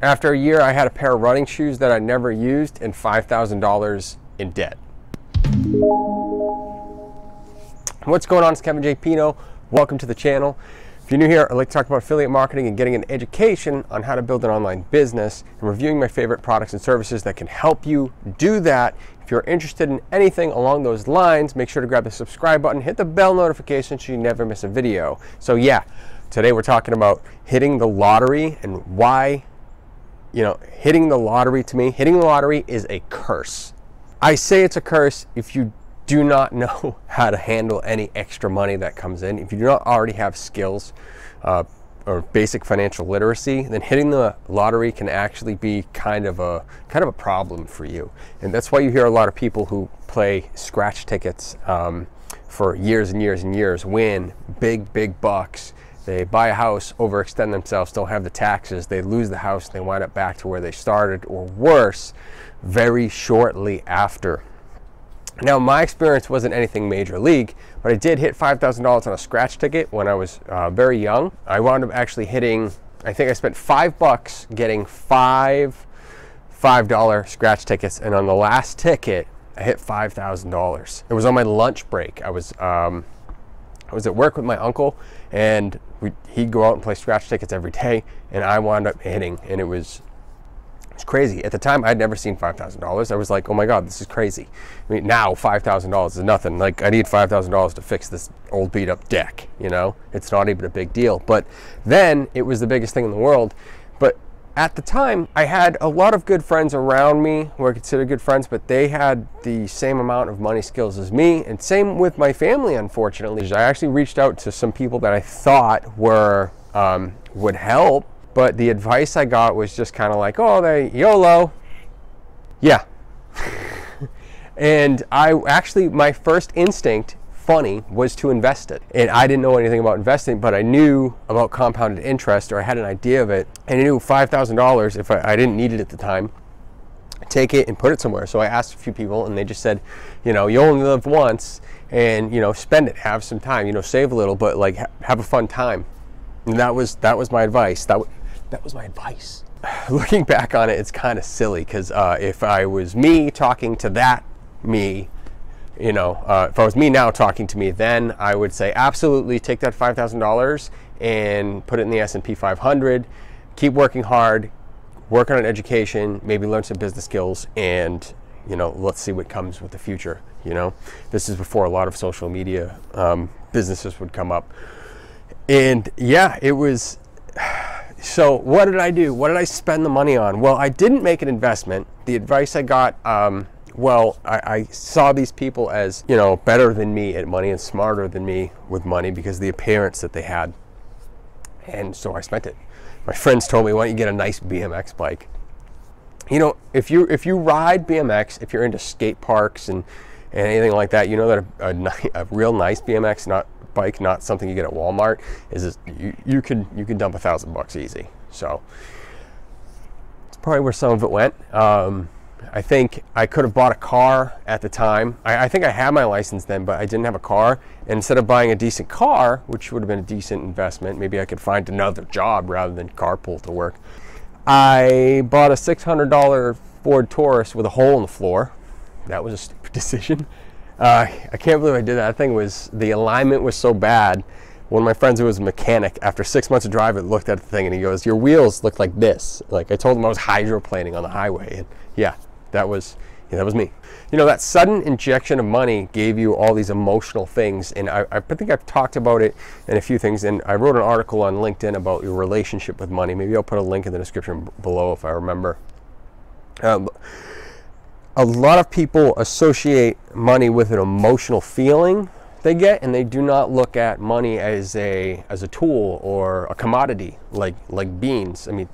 After a year, I had a pair of running shoes that I never used and $5,000 in debt. What's going on? It's Kevin J. Pino. Welcome to the channel. If you're new here, I'd like to talk about affiliate marketing and getting an education on how to build an online business and reviewing my favorite products and services that can help you do that. If you're interested in anything along those lines, make sure to grab the subscribe button, hit the bell notification so you never miss a video. So yeah, today we're talking about hitting the lottery and why, hitting the lottery is a curse. I say it's a curse if you do not know how to handle any extra money that comes in. If you do not already have skills or basic financial literacy, then hitting the lottery can actually be kind of a problem for you. And that's why you hear a lot of people who play scratch tickets for years and years and years win big bucks. They buy a house, overextend themselves, don't have the taxes, they lose the house, and they wind up back to where they started, or worse, very shortly after. Now, my experience wasn't anything major league, but I did hit $5,000 on a scratch ticket when I was very young. I wound up actually hitting, I think I spent $5 getting five $5 scratch tickets, and on the last ticket, I hit $5,000. It was on my lunch break. I was at work with my uncle, and he'd go out and play scratch tickets every day, and I wound up hitting, and it was crazy. At the time, I'd never seen $5,000. I was like, oh my God, this is crazy. I mean, now $5,000 is nothing. Like, I need $5,000 to fix this old beat up deck, It's not even a big deal. But then it was the biggest thing in the world. But at the time, I had a lot of good friends around me who I consider good friends, but they had the same amount of money skills as me, and same with my family, unfortunately. I actually reached out to some people that I thought would help, but the advice I got was just kind of like, oh, they YOLO. Yeah. And my first instinct, funny, was to invest it. And I didn't know anything about investing, but I knew about compounded interest, or I had an idea of it. And I knew $5,000, if I didn't need it at the time, take it and put it somewhere. So I asked a few people, and they just said, you only live once, and spend it, have some time, save a little, but like have a fun time. And that was my advice. That was my advice. Looking back on it, it's kind of silly, because if I was me talking to that me, if I was me now talking to me, then I would say absolutely take that $5,000 and put it in the S&P 500, keep working hard, work on an education, maybe learn some business skills, and let's see what comes with the future. This is before a lot of social media businesses would come up. And yeah, it was. So what did I do? What did I spend the money on? Well, I didn't make an investment. The advice I got, I saw these people as, better than me at money and smarter than me with money because of the appearance that they had. And so I spent it. My friends told me, why don't you get a nice BMX bike? If you ride BMX, if you're into skate parks and anything like that, that a real nice BMX bike, not something you get at Walmart, is you could dump $1,000 easy. So it's probably where some of it went. I think I could have bought a car at the time. I think I had my license then, but I didn't have a car. And instead of buying a decent car, which would have been a decent investment, maybe I could find another job rather than carpool to work, I bought a $600 Ford Taurus with a hole in the floor. That was a stupid decision. I can't believe I did that. The alignment was so bad. One of my friends who was a mechanic, after 6 months of driving, looked at the thing and he goes, your wheels look like this. Like, I told him I was hydroplaning on the highway, and yeah, that was me. That sudden injection of money gave you all these emotional things, and I think I've talked about it in a few things, and I wrote an article on LinkedIn about your relationship with money. Maybe I'll put a link in the description below if I remember. A lot of people associate money with an emotional feeling they get, and they do not look at money as a tool or a commodity like beans. I mean,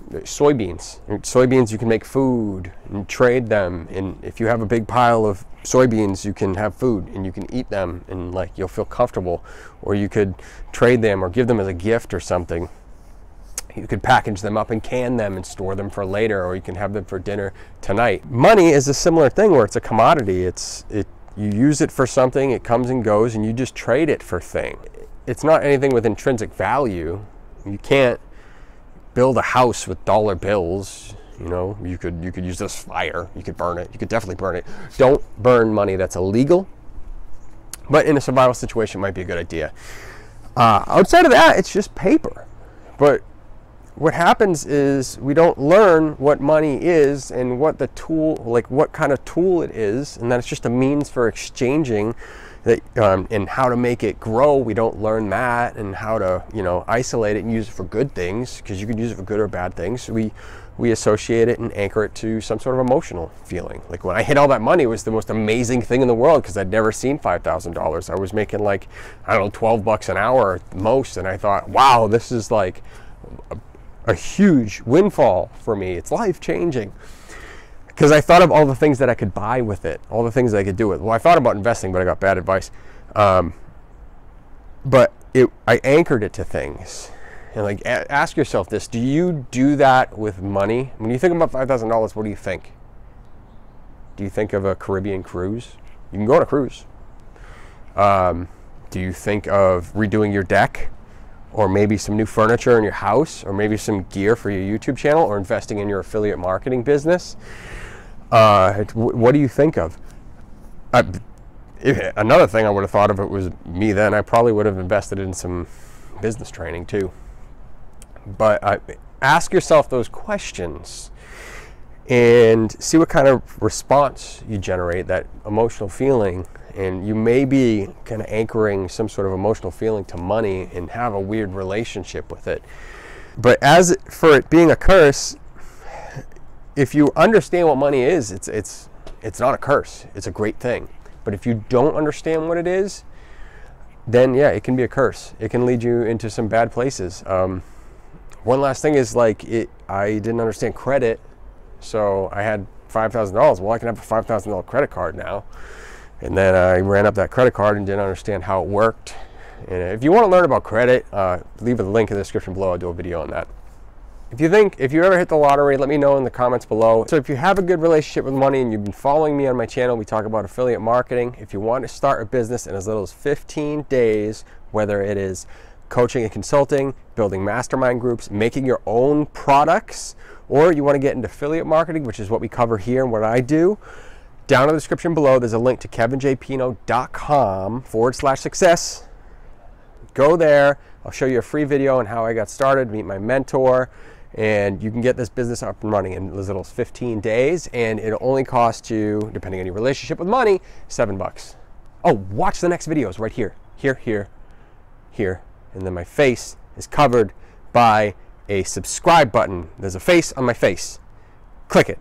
soybeans. Soybeans, you can make food and trade them, and if you have a big pile of soybeans, you can have food and you can eat them, and you'll feel comfortable. Or you could trade them or give them as a gift or something. You could package them up and can them and store them for later, or you can have them for dinner tonight. Money is a similar thing where it's a commodity. You use it for something, it comes and goes, and you just trade it for thing. It's not anything with intrinsic value. You can't build a house with dollar bills. You know, you could use this fire. You could burn it. You could definitely burn it. Don't burn money that's illegal. But in a survival situation, it might be a good idea. Outside of that, it's just paper. But what happens is we don't learn what money is and what the tool, like what kind of tool it is, and that it's just a means for exchanging that, and how to make it grow. We don't learn that, and how to, you know, isolate it and use it for good things, because you can use it for good or bad things. We associate it and anchor it to some sort of emotional feeling. Like when I hit all that money, it was the most amazing thing in the world, because I'd never seen $5,000. I was making like, I don't know, 12 bucks an hour at most, and I thought, wow, this is like a huge windfall for me. It's life-changing. Because I thought of all the things that I could buy with it, all the things that I could do with it. Well, I thought about investing, but I got bad advice. But I anchored it to things. And like, ask yourself this: do you do that with money? When you think about $5,000, what do you think? Do you think of a Caribbean cruise? You can go on a cruise. Do you think of redoing your deck? Or maybe some new furniture in your house, or maybe some gear for your YouTube channel, or investing in your affiliate marketing business? What do you think of? Another thing I would have thought of, it was me then, I probably would have invested in some business training too. But ask yourself those questions and see what kind of response you generate, that emotional feeling. And you may be kind of anchoring some sort of emotional feeling to money and have a weird relationship with it. But as for it being a curse, if you understand what money is, it's not a curse. It's a great thing. But if you don't understand what it is, then yeah, it can be a curse. It can lead you into some bad places. One last thing is, like, I didn't understand credit, so I had $5,000. Well, I can have a $5,000 credit card now. And then I ran up that credit card and didn't understand how it worked. And if you want to learn about credit, leave a link in the description below. I'll do a video on that. If you ever hit the lottery, let me know in the comments below. So if you have a good relationship with money and you've been following me on my channel, we talk about affiliate marketing. If you want to start a business in as little as 15 days, whether it is coaching and consulting, building mastermind groups, making your own products, or you want to get into affiliate marketing, which is what we cover here and what I do, down in the description below, there's a link to kevinjpino.com/success. Go there. I'll show you a free video on how I got started, meet my mentor, and you can get this business up and running in as little as 15 days, and it'll only cost you, depending on your relationship with money, $7. Oh, watch the next videos right here, here, here, here, and then my face is covered by a subscribe button. There's a face on my face. Click it.